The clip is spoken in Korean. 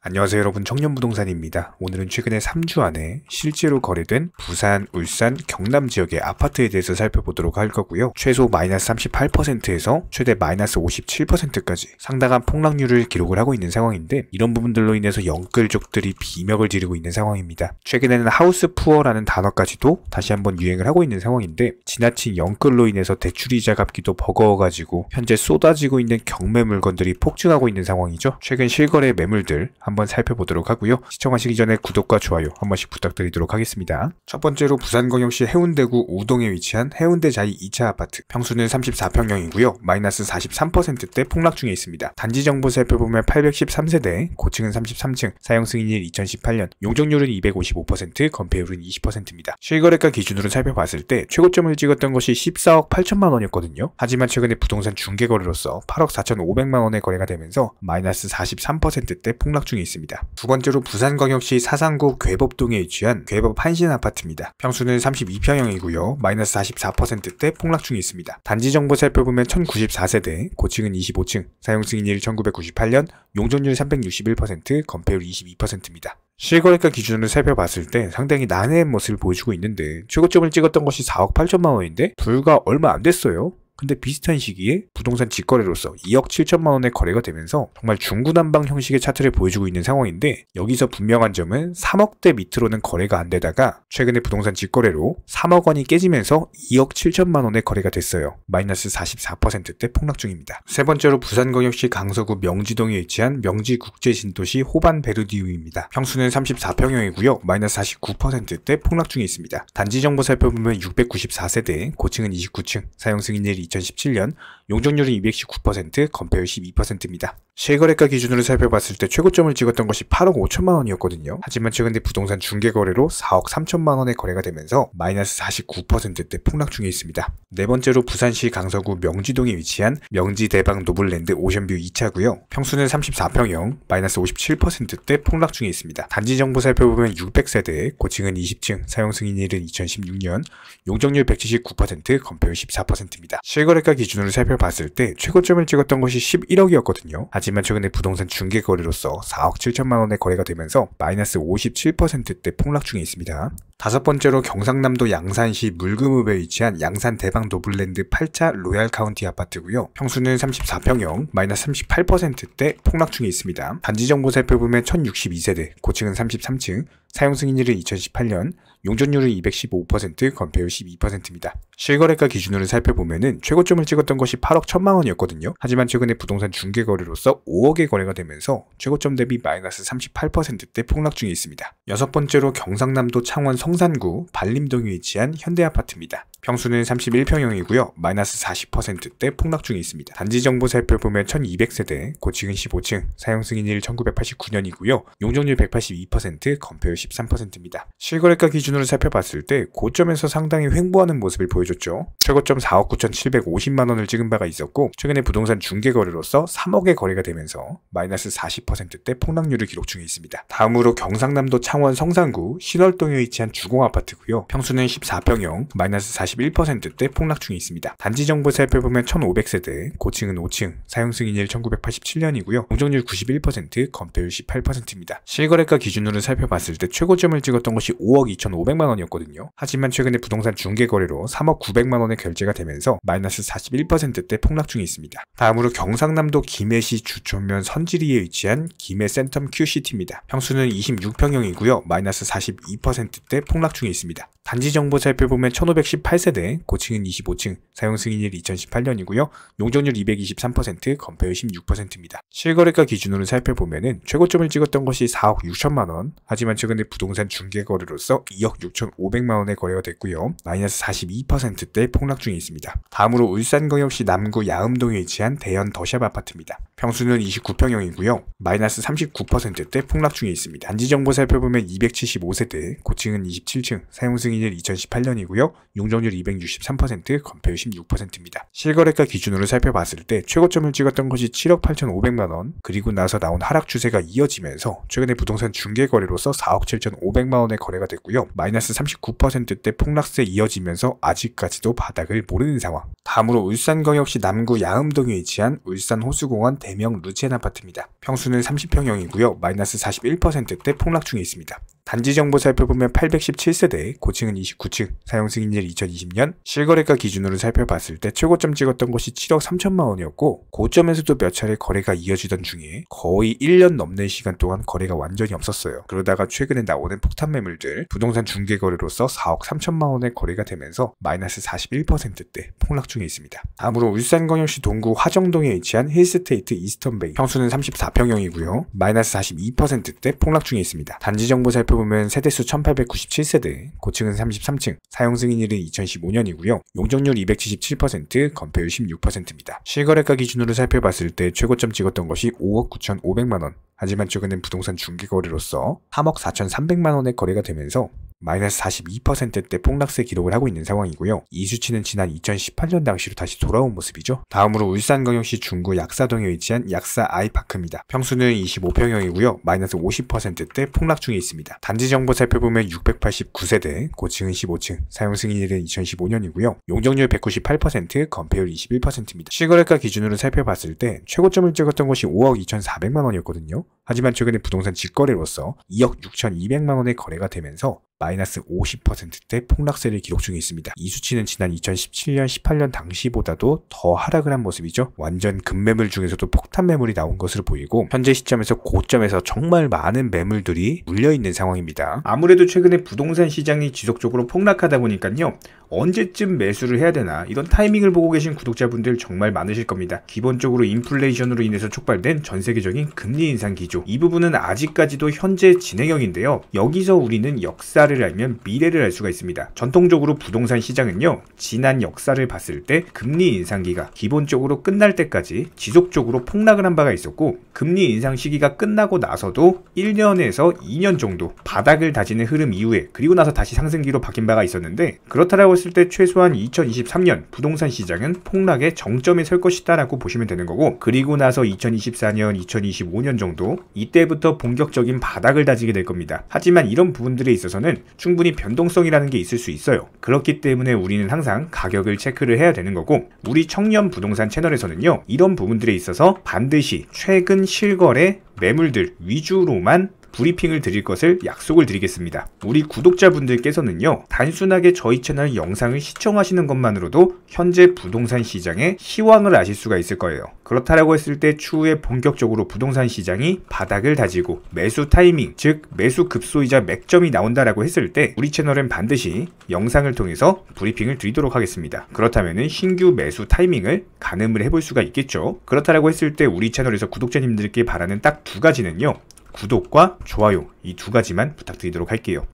안녕하세요 여러분, 청년부동산입니다. 오늘은 최근에 3주 안에 실제로 거래된 부산, 울산, 경남 지역의 아파트에 대해서 살펴보도록 할 거고요. 최소 마이너스 38%에서 최대 마이너스 57%까지 상당한 폭락률을 기록을 하고 있는 상황인데, 이런 부분들로 인해서 영끌족들이 비명을 지르고 있는 상황입니다. 최근에는 하우스 푸어라는 단어까지도 다시 한번 유행을 하고 있는 상황인데, 지나친 영끌로 인해서 대출이자 갚기도 버거워가지고 현재 쏟아지고 있는 경매 물건들이 폭증하고 있는 상황이죠. 최근 실거래 매물들 한번 살펴보도록 하고요. 시청하시기 전에 구독과 좋아요 한 번씩 부탁드리도록 하겠습니다. 첫 번째로 부산광역시 해운대구 우동에 위치한 해운대자이 2차 아파트, 평수는 34평형이고요. 마이너스 43%대 폭락 중에 있습니다. 단지 정보 살펴보면 813세대, 고층은 33층, 사용 승인일 2018년, 용적률은 255%, 건폐율은 20%입니다. 실거래가 기준으로 살펴봤을 때 최고점을 찍었던 것이 14억 8천만 원이었거든요. 하지만 최근에 부동산 중개거래로서 8억 4,500만 원의 거래가 되면서 마이너스 43%대 폭락 중에 있습니다. 두 번째로 부산광역시 사상구 괴법동에 위치한 괴법 한신 아파트입니다. 평수는 32평형이고요. 마이너스 44%대 폭락 중에 있습니다. 단지 정보 살펴보면 1094세대, 고층은 25층, 사용 승인일 1998년, 용적률 361%, 건폐율 22%입니다. 실거래가 기준으로 살펴봤을 때 상당히 난해한 모습을 보여주고 있는데, 최고점을 찍었던 것이 4억 8천만 원인데 불과 얼마 안 됐어요. 근데 비슷한 시기에 부동산 직거래로서 2억 7천만 원의 거래가 되면서 정말 중구난방 형식의 차트를 보여주고 있는 상황인데, 여기서 분명한 점은 3억대 밑으로는 거래가 안 되다가 최근에 부동산 직거래로 3억 원이 깨지면서 2억 7천만 원의 거래가 됐어요. 마이너스 44%대 폭락 중입니다. 세 번째로 부산광역시 강서구 명지동에 위치한 명지국제신도시 호반베르디우입니다. 평수는 34평형이고요. 마이너스 49%대 폭락 중에 있습니다. 단지 정보 살펴보면 694세대, 고층은 29층, 사용 승인일 2017년, 용적률은 219%, 건폐율 12%입니다. 실거래가 기준으로 살펴봤을 때 최고점을 찍었던 것이 8억 5천만 원이었거든요. 하지만 최근에 부동산 중개거래로 4억 3천만 원의 거래가 되면서 마이너스 49%대 폭락 중에 있습니다. 네 번째로 부산시 강서구 명지동에 위치한 명지대박 노블랜드 오션뷰 2차고요. 평수는 34평형, 마이너스 57%대 폭락 중에 있습니다. 단지 정보 살펴보면 600세대, 고층은 20층, 사용 승인일은 2016년, 용적률 179%, 건폐율 14%입니다. 실거래가 기준으로 살펴봤을 때 최고점을 찍었던 것이 11억이었거든요. 하지만 최근에 부동산 중개거래로서 4억 7천만 원의 거래가 되면서 마이너스 57%대 폭락 중에 있습니다. 다섯 번째로 경상남도 양산시 물금읍에 위치한 양산 대박 노블랜드 8차 로얄 카운티 아파트고요. 평수는 34평형, 마이너스 38%대 폭락 중에 있습니다. 단지 정보 살펴보면 1062세대, 고층은 33층, 사용 승인일은 2018년, 용적률은 215%, 건폐율 12%입니다. 실거래가 기준으로 살펴보면은 최고점을 찍었던 것이 8억 1천만 원이었거든요. 하지만 최근에 부동산 중개거래로서 5억의 거래가 되면서 최고점 대비 마이너스 38%대 폭락 중에 있습니다. 여섯 번째로 경상남도 창원 성산구 반림동에 위치한 현대아파트입니다. 평수는 31평형이고요. 마이너스 40%대 폭락 중에 있습니다. 단지 정보 살펴보면 1200세대, 고층은 15층, 사용 승인일 1989년이고요. 용적률 182%, 건폐율 13%입니다. 실거래가 기준으로 살펴봤을 때 고점에서 상당히 횡보하는 모습을 보여줬죠. 최고점 4억 9,750만 원을 찍은 바가 있었고, 최근에 부동산 중개거래로서 3억의 거래가 되면서 마이너스 40%대 폭락률을 기록 중에 있습니다. 다음으로 경상남도 창원 성산구 신월동에 위치한 주공아파트고요. 평수는 14평형, 마이너스 41%대 폭락 중에 있습니다. 단지 정보 살펴보면 1500세대, 고층은 5층, 사용 승인일 1987년이고요. 용적률 91%, 건폐율 18%입니다. 실거래가 기준으로 살펴봤을 때 최고점을 찍었던 것이 5억 2,500만 원이었거든요. 하지만 최근에 부동산 중개거래로 3억 900만 원의 결제가 되면서 마이너스 41%대 폭락 중에 있습니다. 다음으로 경상남도 김해시 주촌면 선지리에 위치한 김해 센텀 큐시티입니다. 평수는 26평형이고요. 마이너스 42%대 폭락 중에 있습니다. 단지 정보 살펴보면 1518세대, 고층은 25층, 사용 승인일 2018년이고요. 용적률 223%, 건폐율 16%입니다. 실거래가 기준으로 살펴보면은 최고점을 찍었던 것이 4억 6천만 원, 하지만 최근에 부동산 중개거래로서 2억 6,500만 원의 거래가 됐고요. 마이너스 42%대 폭락 중에 있습니다. 다음으로 울산광역시 남구 야음동에 위치한 대연 더샵 아파트입니다. 평수는 29평형이고요. 마이너스 39%대 폭락 중에 있습니다. 단지 정보 살펴보면 275세대, 고층은 27층, 사용 승인 승인일 2018년이고요. 용적률 263%, 건폐율 16%입니다. 실거래가 기준으로 살펴봤을 때 최고점을 찍었던 것이 7억 8,500만원, 그리고 나서 나온 하락 추세가 이어지면서 최근에 부동산 중개거래로서 4억 7,500만원의 거래가 됐고요. 마이너스 39%대 폭락세 이어지면서 아직까지도 바닥을 모르는 상황. 다음으로 울산광역시 남구 야음동에 위치한 울산 호수공원 대명 루첸 아파트입니다. 평수는 30평형이고요. 마이너스 41%대 폭락 중에 있습니다. 단지 정보 살펴보면 817세대, 고층은 29층, 사용 승인일 2020년, 실거래가 기준으로 살펴봤을 때 최고점 찍었던 것이 7억 3천만원이었고 고점에서도 몇 차례 거래가 이어지던 중에 거의 1년 넘는 시간 동안 거래가 완전히 없었어요. 그러다가 최근에 나오는 폭탄 매물들, 부동산 중개거래로서 4억 3천만원의 거래가 되면서 마이너스 41%대 폭락 중에 있습니다. 다음으로 울산광역시 동구 화정동에 위치한 힐스테이트 이스턴베이, 평수는 34평형이고요. 마이너스 42%대 폭락 중에 있습니다. 단지 정보 살펴보면 세대수 1897세대, 고층은 33층, 사용 승인일은 2015년이고요. 용적률 277%, 건폐율 16%입니다. 실거래가 기준으로 살펴봤을 때 최고점 찍었던 것이 5억 9,500만원, 하지만 최근엔 부동산 중개거래로서 3억 4,300만원의 거래가 되면서 마이너스 42%대 폭락세 기록을 하고 있는 상황이고요. 이 수치는 지난 2018년 당시로 다시 돌아온 모습이죠. 다음으로 울산광역시 중구 약사동에 위치한 약사 아이파크입니다. 평수는 25평형이고요. 마이너스 50%대 폭락 중에 있습니다. 단지 정보 살펴보면 689세대, 고층은 15층, 사용 승인일은 2015년이고요. 용적률 198%, 건폐율 21%입니다. 실거래가 기준으로 살펴봤을 때 최고점을 찍었던 것이 5억 2,400만원이었거든요. 하지만 최근에 부동산 직거래로서 2억 6,200만원의 거래가 되면서 마이너스 50%대 폭락세를 기록 중에 있습니다. 이 수치는 지난 2017년, 18년 당시보다도 더 하락을 한 모습이죠. 완전 급매물 중에서도 폭탄 매물이 나온 것으로 보이고 현재 시점에서 고점에서 정말 많은 매물들이 물려있는 상황입니다. 아무래도 최근에 부동산 시장이 지속적으로 폭락하다 보니까요. 언제쯤 매수를 해야 되나 이런 타이밍을 보고 계신 구독자분들 정말 많으실 겁니다. 기본적으로 인플레이션으로 인해서 촉발된 전 세계적인 금리 인상 기조, 이 부분은 아직까지도 현재 진행형인데요. 여기서 우리는 역사를 알면 미래를 알 수가 있습니다. 전통적으로 부동산 시장은요, 지난 역사를 봤을 때 금리 인상기가 기본적으로 끝날 때까지 지속적으로 폭락을 한 바가 있었고, 금리 인상 시기가 끝나고 나서도 1년에서 2년 정도 바닥을 다지는 흐름 이후에 그리고 나서 다시 상승기로 바뀐 바가 있었는데, 그렇다라고 했을 때 최소한 2023년 부동산 시장은 폭락의 정점에 설 것이다 라고 보시면 되는 거고, 그리고 나서 2024년, 2025년 정도 이때부터 본격적인 바닥을 다지게 될 겁니다. 하지만 이런 부분들에 있어서는 충분히 변동성이라는 게 있을 수 있어요. 그렇기 때문에 우리는 항상 가격을 체크를 해야 되는 거고, 우리 청년 부동산 채널에서는요, 이런 부분들에 있어서 반드시 최근 실거래 매물들 위주로만 브리핑을 드릴 것을 약속을 드리겠습니다. 우리 구독자분들께서는요, 단순하게 저희 채널 영상을 시청하시는 것만으로도 현재 부동산 시장의 시황을 아실 수가 있을 거예요. 그렇다라고 했을 때 추후에 본격적으로 부동산 시장이 바닥을 다지고 매수 타이밍, 즉 매수 급소이자 맥점이 나온다라고 했을 때 우리 채널은 반드시 영상을 통해서 브리핑을 드리도록 하겠습니다. 그렇다면 신규 매수 타이밍을 가늠을 해볼 수가 있겠죠. 그렇다라고 했을 때 우리 채널에서 구독자님들께 바라는 딱 두 가지는요, 구독과 좋아요, 이 두 가지만 부탁드리도록 할게요.